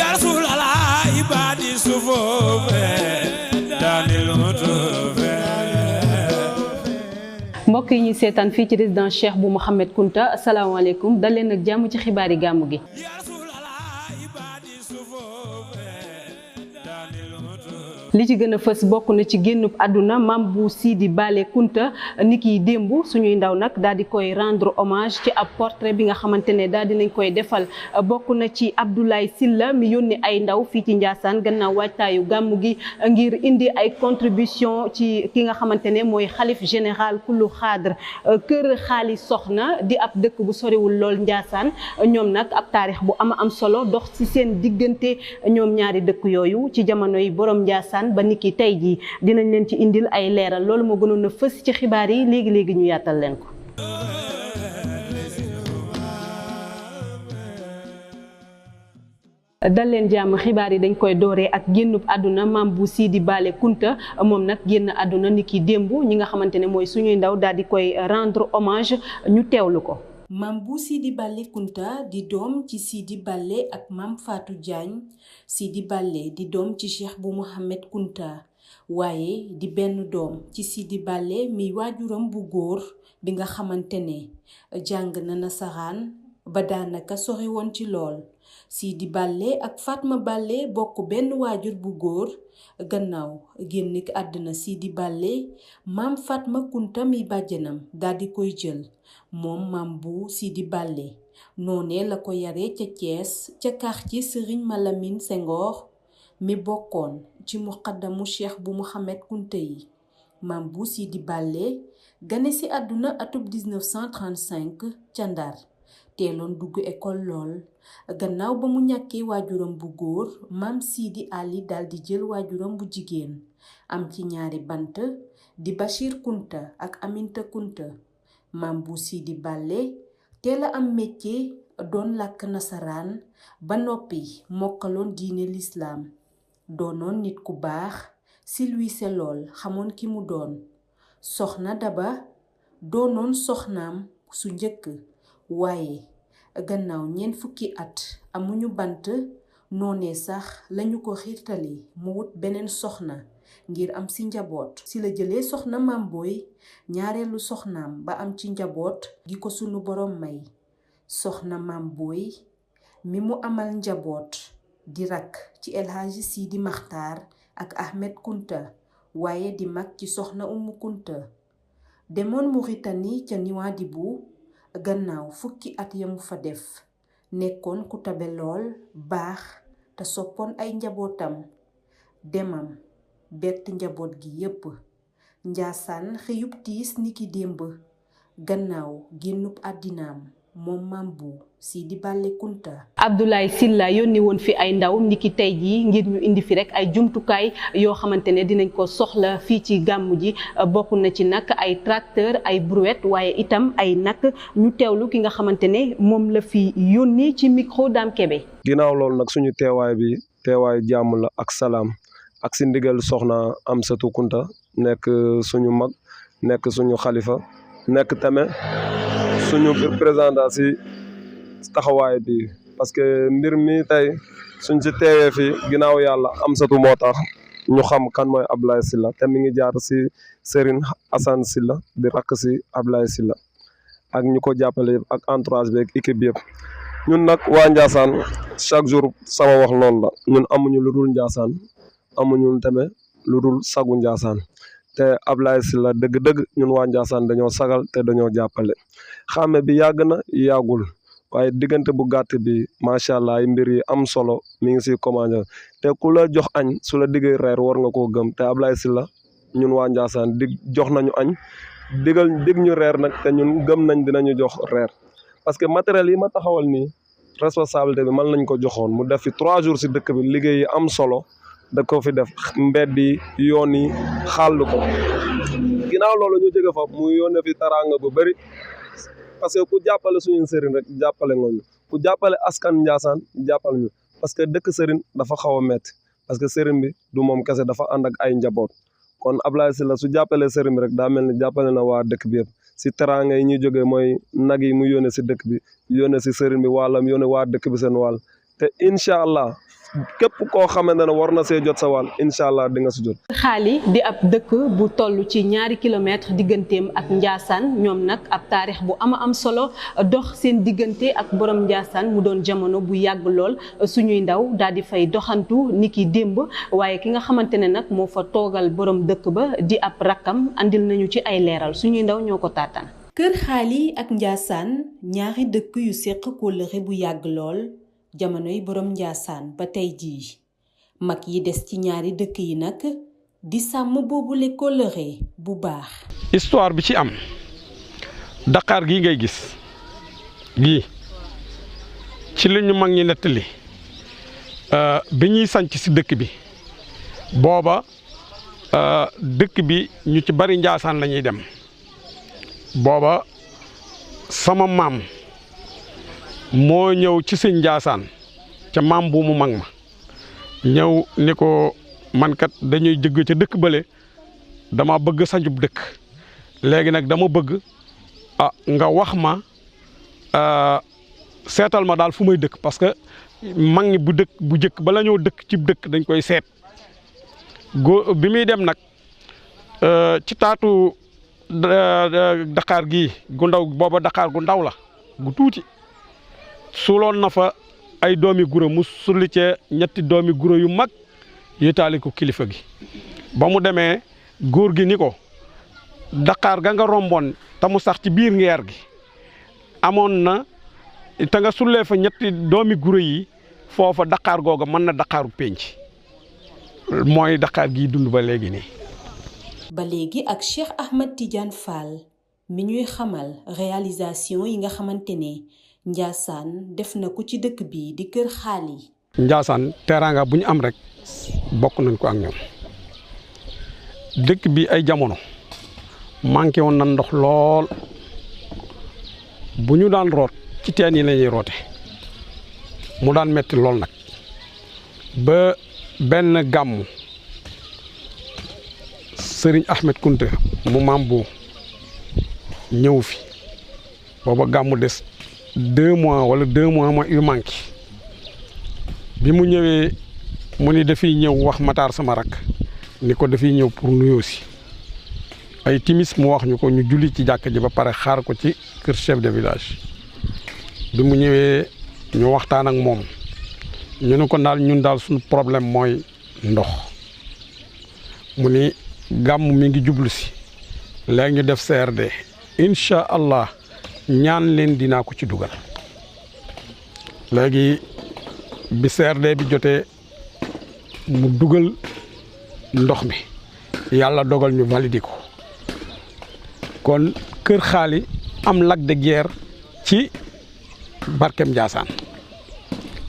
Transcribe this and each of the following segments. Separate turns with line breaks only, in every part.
ya rasulallah ibadi sufofe danil mutufe.
mbokk yi ñuy seetaan fii ci résidence Cheikh bu Mouhamed Kunta asalaamaaleykum dal leen ak jàmm ci xibaari gàmmu gi. li ci gën a fës bokk na ci génnub àdduna Mame Bou Sidi Bale Kunta niki démb suñuy ndaw nag daal di koy rendre hommage ci ab portrait bi nga xamante ne daal dinañ koy defal bokk na ci Abdoulaye Sylla mi yónni ay ndaw fii ci Ndiassane gannaaw waajtaayu gàmmu gi ngir indi ay contribution ci ki nga xamante ne mooy xalif général kullu xaadr kër xaali soxna di ab dëkk bu soriwul lool Ndiassane ñoom nag ab taarix bu am solo dox ci seen diggante ñoom ñaari dëkk yooyu ci jamono yi borom Ndiassane ba niki tey jii dinañ leen ci indil ay leeral loolu moo gënoon a fës ci xibaar yi léegi ñu yaatal leen ko. dal leen jàmm xibaar yi dañ koy dooree ak génnub àdduna Mame Bou Sidi Bale Kunta moom nag génn àdduna niki démb ñi nga xamante ne mooy suñuy ndaw daal di koy rendre hommage ñu teewlu ko.
Mame Bou Sidi Bale Kunta di doom ci Sidi Bale ak Mame Fatou Diagne Sidi Bale di doom ci Cheikh bu Mouhamed Kunta waaye di benn doom ci Sidi Bale mi waajuram bu góor bi nga xamante ne jàng na nasaraan ba daanaka sori woon ci lool. Sidi Bale ak Fatma Bale bokk benn waajur bu góor gannaaw génn àdduna Sidi Bale Mame Fatma Kunta mi bàjjanam daal di koy jël moom Mame Bou Sidi Bale noonee la ko yaree ca Thiès ca quartier Serigne Malamine Senghor mi bokkoon ci muqaddamu Cheikh bu Mouhamed Kunta yi. Mame Bou Sidi Bale gane ci àdduna atub 1935 ca Ndar teeloon dugg école lool gannaaw ba mu ñàkkee waajuram bu góor Mame Sidi Ali dal di jël waajuram bu jigéen am ci ñaari bant di Bachir Kunta ak Aminta Kunta. Mame Bou Sidi Bale teel a am métier doon làkk nasaraan ba noppi mokkaloon diine lislaam doonoon nit ku baax silwiise lool xamoon ki mu doon. Soxna Daba doonoon soxnaam su njëkk waaye gannaaw ñeent fukki at amuñu bant noonee sax lañu ko xiirtali mu wut beneen soxna ngir am ci njaboot ci la jëlee soxna Mame Boye ñaareelu soxnaam ba am ci njaboot gi ko sunu borom may. soxna Mame Boye mi mu amal njaboot di rakk ci El Hadji Sidi Maxtaar ak Ahmed Kunta waaye di mag ci soxna Umu Kunta demoon Mauritanie ca Nouadhibou gannaaw fukki at yamu fa def nekkoon ku tabe lool baax te soppoon ay njabootam. demam bett njaboot gi yépp. Ndiassane xëyub tiis niki démb gannaaw génnub àddinaam moom Mame Bou Sidi Bale Kunta.
Abdoulaye Sylla yónni woon fi ay ndaw niki tey jii ngir ñu indi fi rek ay jumtukaay yoo xamante ne dinañ ko soxla fii ci gàmmu ji bokk na ci nag ay tracteur ay brouette waaye itam ay nag ñu teewlu ki nga xamante ne moom la fi yónni ci micro Dame Kébé.
ginnaaw loolu nag suñu teewaay bi teewaay jàmm la ak salaam ak si ndigal soxna Amsatou Kunta nekk suñu mag nekk suñu xalifa nekk tamit suñu représentant si taxawaay bi parce que mbir mi tey suñ ci teewee fii ginnaaw yàlla Amsatou moo tax ñu xam kan mooy Abdoulaye Sylla te mi ngi jaar si Serigne Assane Sylla di rakk si Abdoulaye Sylla ak ñu ko jàppale yëpp ak entourage bi ak équipe bi yëpp. ñun nag waa Ndiassane chaque jour sama wax loolu la ñun amuñu lu dul Ndiassane amuñu tamit lu dul sagu Ndiassane te Abdoulaye Sylla dëgg-dëgg ñun waa Ndiassane dañoo sagal te dañoo jàppale xàmme bi yàgg na yàggul waaye diggante bu gàtt bi macha allah ay mbir yi am solo mi ngi si commandé te ku la jox añ su la diggee reer war nga koo gëm te Abdoulaye Sylla ñun waa Ndiassane jox nañu añ dig ñu reer nag te ñun gëm nañ dinañu jox reer parce que matériel yi ma taxawal nii responsabilité bi man lañ ko joxoon mu def fi 3 jours si dëkk bi liggéey yi am solo da ko fi def mbedd yi yoon yi xàll ko ginnaaw loolu ñu jóge fa mu yónnee fi taraanga bu bëri parce que ku jàppale suñu sëriñ rek jàppale nga ñu ku jàppale askan Ndiassane jàppale ñu parce que dëkk sëriñ dafa xaw a métti parce que sëriñ bi du moom kese dafa ànd ak ay njaboot kon Abdoulaye Sylla su jàppalee sëriñ bi rek daa mel ni jàppale na waa dëkk bi yëpp si teraanga yi ñuy jógee mooy nag yi mu yónnee si dëkk bi yónnee si sëriñ bi wàllam yónnee waa dëkk bi seen wàll te incha allah képp koo xamante ne war na see jot sa wàll incha allah di nga si jot.
Xaali di ab dëkk bu toll ci 2 kilomètres digganteem ak Ndiassane ñoom nag ab taarix bu am solo dox seen diggante ak borom Ndiassane mu doon jamono bu yàgg lool suñuy ndaw daal di fay doxantu niki démb waaye ki nga xamante ne nag moo fa toogal borom dëkk ba di ab rakkam andil nañu ci ay leeral suñuy ndaw ñoo ko taataan.
Kër Xaali ak Ndiassane ñaari dëkk yu séq kóllëre bu yàgg lool jamonoy borom Ndiassane ba tey jii mag yi des ci ñaari dëkk yi nag di sàmm boobule kóllëre bu baax.
histoire bi ci am Dakar gii ngay gis gii ci li ñu mag ñi nettali bi ñuy sanc si dëkk bi booba dëkk bi ñu ci bari Ndiassane la ñuy dem booba sama maam moo ñëw ci sëñ Ndiassane ca maam bu mu mag ma ñëw ni ko man kat dañuy jëgg ca dëkk bële dama bëgg sanjub dëkk léegi nag dama bëgg nga wax ma seetal ma daal fu may dëkk parce que mag ñi bu jëkk bala ñoo dëkk ci dëkk dañ koy seet bi muy dem nag ci taatu Dakar gii gu ndaw booba Dakar gu ndaw la gu tuuti suuloon na fa ay doomi guro mu sulli cee 2 doomi guro yu mag yéetaali ko kilifa gi ba mu demee góor gi ni ko Dakar ga nga romboon te mu sax ci biir ngeer gi amoon na te nga sullee fa 2 doomi guro yi foofa Dakar googa mën na Dakaru penc mooy Dakar gii dund ba léegi nii.
ba léegi ak Cheikh Ahmed Tidiane Fall mi ñuy xamal réalisation yi nga xamante ne Ndiassane def na ko ci dëkk bi di Kër Xaali.
Ndiassane teraanga bu ñu am rek bokk nañ ko ak ñoom dëkk bi ay jamono manqué woon na ndox lool bu ñu daan root ci teen yi la ñuy roote mu daan metti lool nag ba benn gàmmu Sëriñ Ahmed Kunte mu maam bu ñëw fi booba gàmmu des 2 mois wala 2 mois yu manqué bi mu ñëwee mu ni dafiy ñëw wax Matar sama rak ni ko dafiy ñëw pour nuyoo si ay timis mu wax ñu ko ñu julli ci jàkk ji ba pare xaar ko ci kër chef de village bi mu ñëwee ñu waxtaan ak moom ñu ne ko daal ñun daal suñu problème mooy ndox mu ni gàmm mi ngi jublu si léegi ñu def CRD incha allah ñaan leen dinaa ko ci dugal léegi bi CRD bi jotee mu dugal ndox mi yàlla dogal ñu validé ko kon Kër Xaali am lac de Guiers ci barkem Ndiassane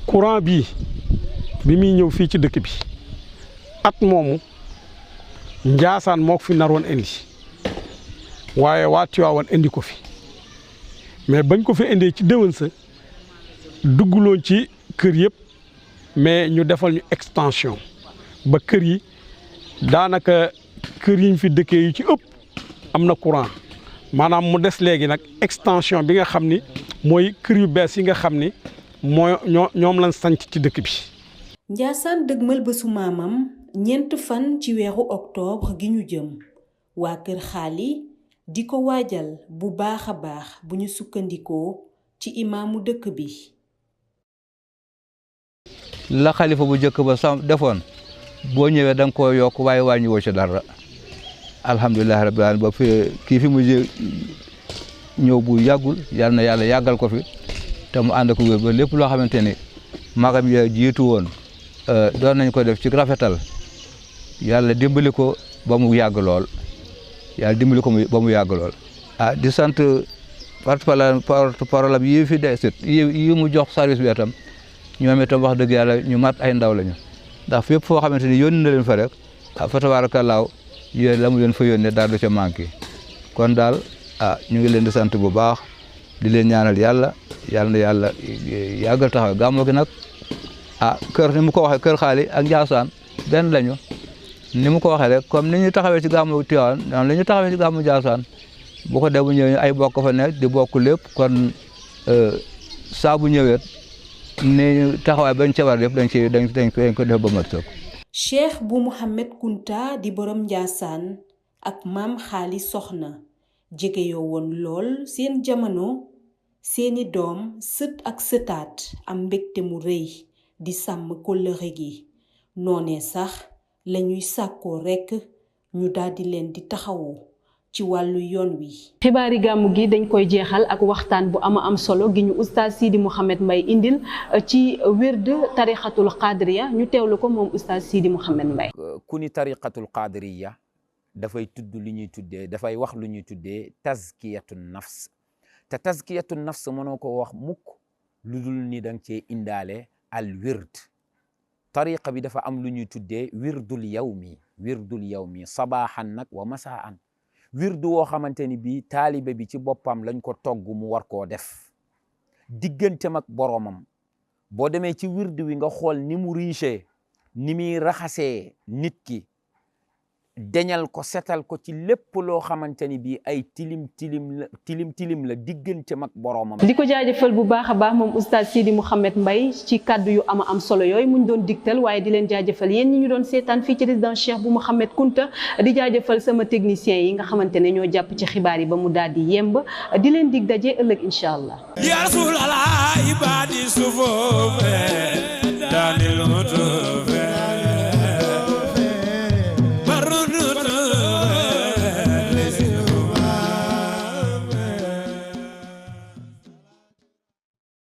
courant bi muy ñëw fii ci dëkk bi at moomu Ndiassane moo ko fi naroon indi waaye waa Tiwaawan indi ko fi mais bañ ko fi indee ci déwén sa dugguloon ci kër yëpp mais ñu defal ñu extension ba kër yi daanaka kër yi ñu fi dëkkee yu ci ëpp am na courant maanaam mu des léegi nag extension bi nga xam ni mooy kër yu bees yi nga xam ni ñoom lañ sanc ci dëkk bi.
Ndiassane dëgmal bésu maamam 4 fan ci weeru octobre gi ñu jëm waa Kër Xaali di ko waajal bu baax a baax bu ñu sukkandikoo ci imaamu dëkk bi.
la xalifa bu njëkk ba sam defoon boo ñëwee da nga koo yokk waaye wàññi woo ci dara alhamdulilah rabbil alamin ba fi kii fi mu ñëw bu yàggul yal na yàlla yàggal ko fi te mu ànd ko wér ba lépp loo xamante ni magam ya jiitu woon doon nañ ko def ci rafetal yàlla dimbali ko ba mu yàgg lool ba mu yàgg lool. di sant porte-parole yi fi desit yi mu jox service bi itam ñoom itam wax dëgg yàlla ñu mat ay ndaw lañu ndax fépp foo xamante ni yónni na leen fa rek fa tabaarakallaahu yéen la mu leen fa yónnee daal du ca manqué kon daal ñu ngi leen di sant bu baax di leen ñaanal yàlla na yàlla yàggal taxaw gàmmu gi nag kër ni mu ko waxee Kër Xaali ak Ndiassane benn lañu ni mu ko waxee rek comme ni ñu taxawee ci gàmmu Tiwaawan noonu la ñu taxawee ci gàmmu Ndiassane bu ko dee bu ñëwee ay bokk fa nekk di bokk lépp kon saa bu ñëwee ne taxawaay bañ ca war def dañ ko def ba mat sëkk.
Cheikh bu Mouhamed Kunta di borom Njaasaan ak maam Xaali Soxna jege yoo woon lool seen jamono seeni doom sët ak sëtaat am mbégte mu rëy di sàmm kóllëre gi noonee sax lañuy sàkkoo rekk ñu daldi leen di taxawu ci wàllu yoon wi.
xibaari gàmmu gi dañ koy jeexal ak waxtaan bu am solo gi ñu oustaz Sidi Mouhamed Mbaye indil ci wérd tarixatul qadiriya ñu teewlu ko moom oustaz Sidi Mouhamed Mbaye.
ku ni tariqatul qadiriya dafay tudd lu ñuy tuddee dafay wax lu ñuy tuddee tazkiyatu nafs te tazkiyatu nafs mënoo ko wax mukk lu dul ni danga cee indaale al wird tariqa bi dafa am lu ñuy tuddee wirdul yawmi sabaaxan nag wa masaan wirdu woo xamante ni bii taalibe bi ci boppam lañ ko togg mu war koo def digganteem ak boroomam boo demee ci wirdu wi nga xool ni mu riche ni muy raxasee nit ki deñal ko setal ko ci lépp loo xamante ni bii ay tilim la digganteem ak boroomam.
di ko jaajëfal bu baax a baax moom oustaz Sidi Mouhamed Mbaye ci kaddu yu am solo yooyu muñ doon digtal waaye di leen jaajëfal yéen ñi ñu doon seetaan fii ci résidence Cheikh bu Mouhamed Kunta di jaajëfal sama technicien yi nga xamante ne ñoo jàpp ci xibaar yi ba mu daal di yemb di leen dig daje ëllëg incha allah.
ya Rasulallah ibadi sufofe danil mutufe